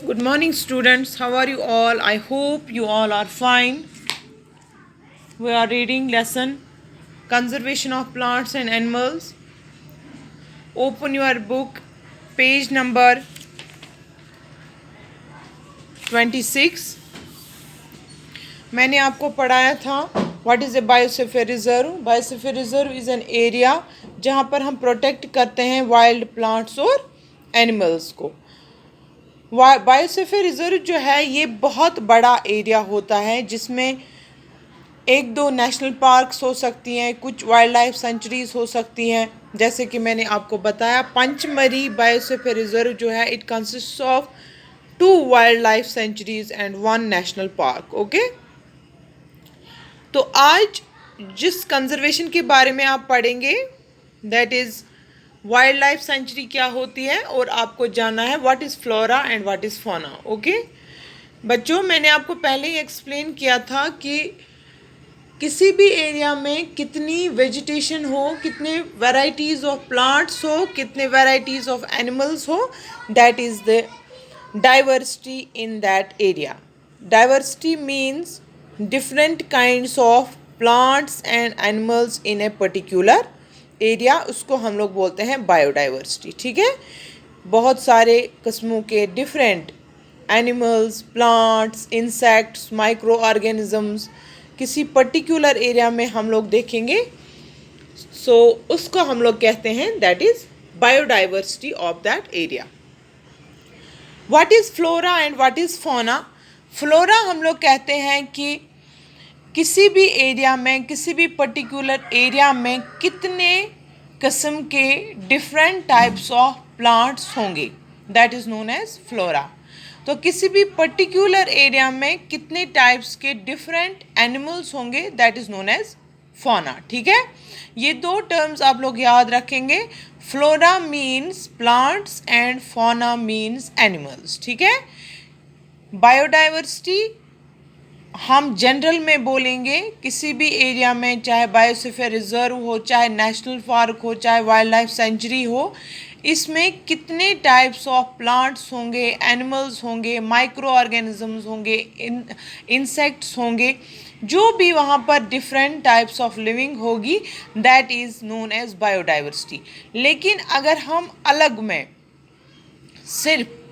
Good morning, students. How are you all? I hope you all are fine. We are reading lesson Conservation of Plants and Animals. Open your book, page number 26. मैंने आपको पढ़ाया था what is a biosphere reserve. Biosphere reserve is an area जहाँ पर हम protect करते हैं wild plants और एनिमल्स को. बायोस्फीयर रिजर्व जो है ये बहुत बड़ा एरिया होता है जिसमें एक दो नेशनल पार्क्स हो सकती हैं, कुछ वाइल्ड लाइफ सेंचुरीज हो सकती हैं. जैसे कि मैंने आपको बताया पंचमरी बायोस्फीयर रिजर्व जो है it consist of 2 wild life sanctuaries and 1 national park. Okay, तो आज जिस कंजर्वेशन के बारे में आप पढ़ेंगे that is wildlife century क्या होती है और आपको जानना है what is flora and what is fauna. Okay बच्चों, मैंने आपको पहले ही एक्सप्लेन किया था कि किसी भी एरिया में कितनी वेजिटेशन हो, कितने वैराइटीज़ ऑफ प्लांट्स हो, कितने वैराइटीज़ ऑफ एनिमल्स हो, that is the diversity in that area. Diversity means different kinds of plants and animals in a particular area. उसको हम लोग बोलते हैं बायोडाइवर्सिटी. ठीक है, बहुत सारे किस्मों के different animals, plants, insects, micro organisms किसी पर्टिकुलर एरिया में हम लोग देखेंगे. सो उसको हम लोग कहते हैं that is biodiversity of that area. What is flora and what is fauna. Flora हम लोग कहते हैं कि किसी भी एरिया में, किसी भी पर्टिकुलर एरिया में कितने किस्म के डिफरेंट टाइप्स ऑफ प्लांट्स होंगे, that is known as flora. तो किसी भी पर्टिकुलर एरिया में कितने टाइप्स के डिफरेंट एनिमल्स होंगे, that is known as fauna. ठीक है, ये दो टर्म्स आप लोग याद रखेंगे. Flora means plants and fauna means animals. ठीक है, बायोडाइवर्सिटी हम जनरल में बोलेंगे किसी भी एरिया में, चाहे बायोस्फीयर रिजर्व हो, चाहे नेशनल पार्क हो, चाहे वाइल्ड लाइफ सेंचुरी हो, इसमें कितने टाइप्स ऑफ प्लांट्स होंगे, एनिमल्स होंगे, माइक्रो ऑर्गेनिजम्स होंगे, इंसेक्ट्स होंगे, जो भी वहाँ पर डिफरेंट टाइप्स ऑफ लिविंग होगी, that is known as biodiversity. लेकिन अगर हम अलग में सिर्फ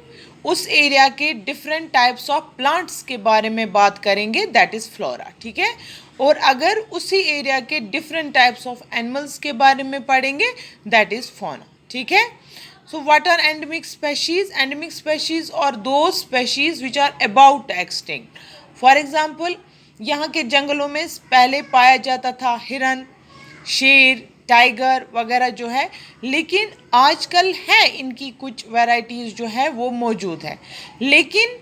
उस एरिया के डिफरेंट टाइप्स ऑफ प्लांट्स के बारे में बात करेंगे, दैट इज़ फ्लोरा. ठीक है, और अगर उसी एरिया के डिफरेंट टाइप्स ऑफ एनिमल्स के बारे में पढ़ेंगे, दैट इज़ फौना. ठीक है, so what are endemic species. Endemic species और दो species which are about extinct. For example, यहाँ के जंगलों में पहले पाया जाता था हिरन, शेर, टाइगर वगैरह जो है, लेकिन आजकल है इनकी कुछ वैरायटीज़ जो है वो मौजूद है, लेकिन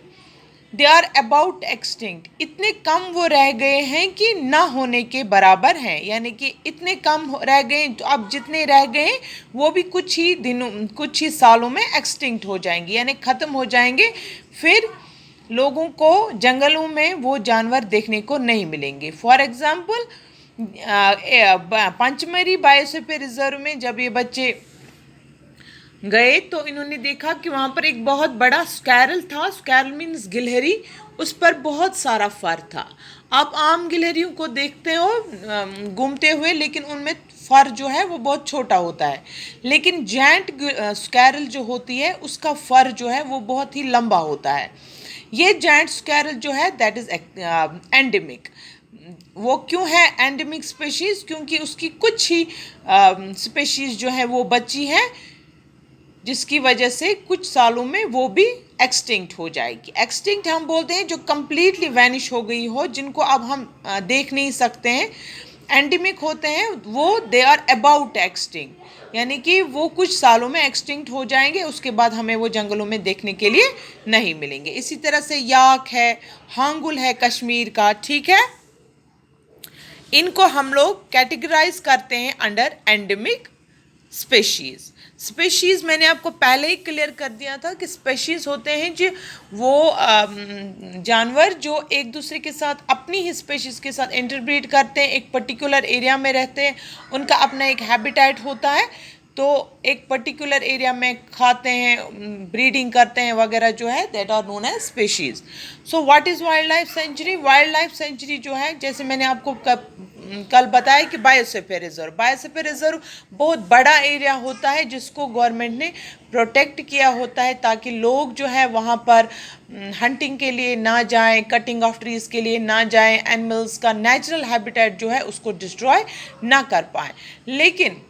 दे आर अबाउट एक्सटिंक्ट. इतने कम वो रह गए हैं कि ना होने के बराबर हैं, यानी कि इतने कम रह गए, तो अब जितने रह गए वो भी कुछ ही दिनों, कुछ ही सालों में एक्सटिंक्ट हो जाएंगे, यानी ख़त्म हो जाएंगे. फिर लोगों को जंगलों में वो जानवर देखने को नहीं मिलेंगे. For example, Pachmarhi biosphere reserve में जब ये बच्चे गए तो इन्होंने देखा कि वहाँ पर एक बहुत बड़ा स्कैरल था. स्कैरल मीन्स गिलहरी, उस पर बहुत सारा फर था. आप आम गिलहरियों को देखते हो घूमते हुए, लेकिन उनमें फर जो है वो बहुत छोटा होता है, लेकिन जायंट स्कैरल जो होती है उसका फर जो है वो बहुत ही लंबा होता है. ये जायंट स्कैरल जो है दैट इज़ एंडेमिक. वो क्यों है एंडेमिक स्पेशीज़? क्योंकि उसकी कुछ ही स्पेशीज़ जो है वो बची हैं, जिसकी वजह से कुछ सालों में वो भी एक्सटिंक्ट हो जाएगी. एक्सटिंक्ट हम बोलते हैं जो कंप्लीटली वैनिश हो गई हो, जिनको अब हम देख नहीं सकते हैं. एंडेमिक होते हैं वो दे आर अबाउट एक्सटिंक्ट, यानी कि वो कुछ सालों में एक्सटिंक्ट हो जाएंगे, उसके बाद हमें वो जंगलों में देखने के लिए नहीं मिलेंगे. इसी तरह से याक है, हांगुल है कश्मीर का. ठीक है, इनको हम लोग कैटेगराइज करते हैं अंडर एंडेमिक स्पेशीज़. स्पेशीज़ मैंने आपको पहले ही क्लियर कर दिया था कि स्पेशीज़ होते हैं जो वो जानवर जो एक दूसरे के साथ, अपनी ही स्पेशीज़ के साथ इंटरब्रीड करते हैं, एक पर्टिकुलर एरिया में रहते हैं, उनका अपना एक हैबिटेट होता है. तो एक पर्टिकुलर एरिया में खाते हैं, ब्रीडिंग करते हैं वगैरह जो है, that are known as species. So what is wildlife sanctuary? Wildlife sanctuary जो है, जैसे मैंने आपको कल बताया कि बायोस्फीयर रिजर्व बहुत बड़ा एरिया होता है जिसको गवर्नमेंट ने प्रोटेक्ट किया होता है ताकि लोग जो है वहाँ पर हंटिंग के लिए ना जाएं, कटिंग ऑफ ट्रीज के लिए ना जाएं, एनिमल्स का नेचुरल हैबिटेट जो है उसको डिस्ट्रॉय ना कर पाएं। लेकिन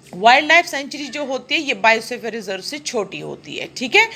वाइल्ड लाइफ सेंचुरी जो होती है ये बायोस्फीयर रिजर्व से छोटी होती है, ठीक है।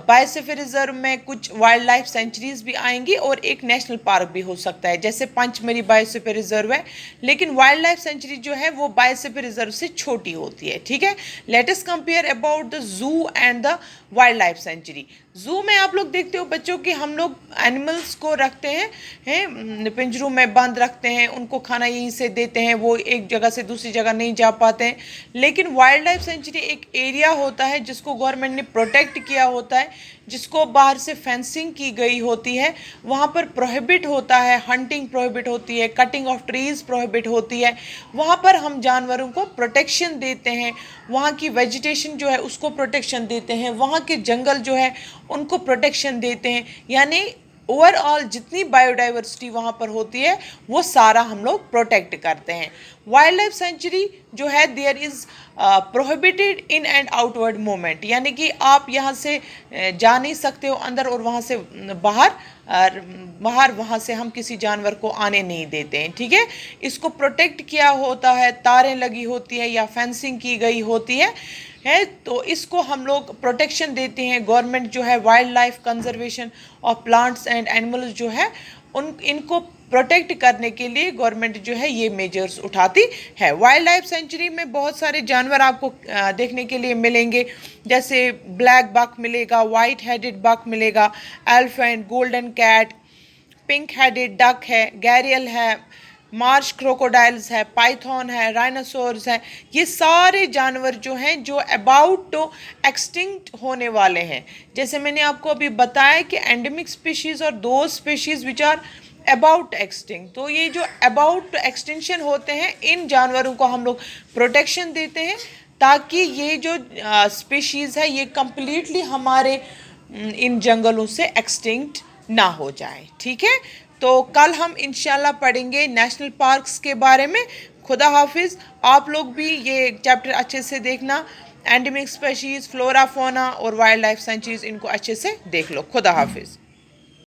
बायोस्फीयर रिजर्व में कुछ वाइल्ड लाइफ सेंचुरीज भी आएंगी और एक नेशनल पार्क भी हो सकता है, जैसे पंचमरी बायोस्फीयर रिजर्व है, लेकिन वाइल्ड लाइफ सेंचुरी जो है वो बायोस्फीयर रिजर्व से छोटी होती है, ठीक है। Let us compare about the zoo and the wild life sanctuary. जू में आप लोग देखते हो बच्चों कि हम लोग एनिमल्स को रखते हैं पिंजरों में बंद रखते हैं, उनको खाना यहीं से देते हैं, वो एक जगह से दूसरी जगह नहीं जा पाते हैं। लेकिन वाइल्ड लाइफ सेंचुरी एक एरिया होता है जिसको गवर्नमेंट ने प्रोटेक्ट किया होता है, जिसको बाहर से फेंसिंग की गई होती है, वहाँ पर प्रोहिबिट होता है, हंटिंग प्रोहिबिट होती है, कटिंग ऑफ ट्रीज प्रोहिबिट होती है। वहाँ पर हम जानवरों को प्रोटेक्शन देते हैं, वहाँ की वेजिटेशन जो है उसको प्रोटेक्शन देते हैं, वहाँ के जंगल जो है उनको प्रोटेक्शन देते हैं, यानी ओवरऑल जितनी बायोडाइवर्सिटी वहाँ पर होती है वो सारा हम लोग प्रोटेक्ट करते हैं। वाइल्ड लाइफ सेंचुरी जो है there is prohibited in and outward movement, यानी कि आप यहाँ से जा नहीं सकते हो अंदर और वहाँ से बाहर वहाँ से हम किसी जानवर को आने नहीं देते हैं, ठीक है। इसको प्रोटेक्ट किया होता है, तारें लगी होती है या फेंसिंग की गई होती है, तो इसको हम लोग प्रोटेक्शन देते हैं। गवर्नमेंट जो है wild life conservation of plants and animals जो है इनको प्रोटेक्ट करने के लिए गवर्नमेंट जो है ये मेजर्स उठाती है। वाइल्ड लाइफ सेंचुरी में बहुत सारे जानवर आपको देखने के लिए मिलेंगे, जैसे ब्लैक बक मिलेगा, वाइट हेडेड बक मिलेगा, elephant, golden cat, pink headed duck है, गैरियल है, मार्श क्रोकोडाइल्स है, पाइथन है, राइनोसोर्स है। ये सारे जानवर जो हैं जो अबाउट टू एक्सटिंक्ट होने वाले हैं। जैसे मैंने आपको अभी बताया कि एंडेमिक स्पीशीज़ और दो species which are about extinct, तो ये जो अबाउट एक्सटिंक्शन होते हैं इन जानवरों को हम लोग प्रोटेक्शन देते हैं ताकि ये जो स्पीशीज़ है ये कंप्लीटली हमारे इन जंगलों से एक्सटिंक्ट ना हो जाए, ठीक है। तो कल हम इंशाल्लाह पढ़ेंगे नेशनल पार्क्स के बारे में। खुदा हाफिज़। आप लोग भी ये चैप्टर अच्छे से देखना, एंडेमिक स्पीशीज़, फ्लोरा, फौना और वाइल्ड लाइफ सेंचुरीज़, इनको अच्छे से देख लो। खुदा हाफिज़।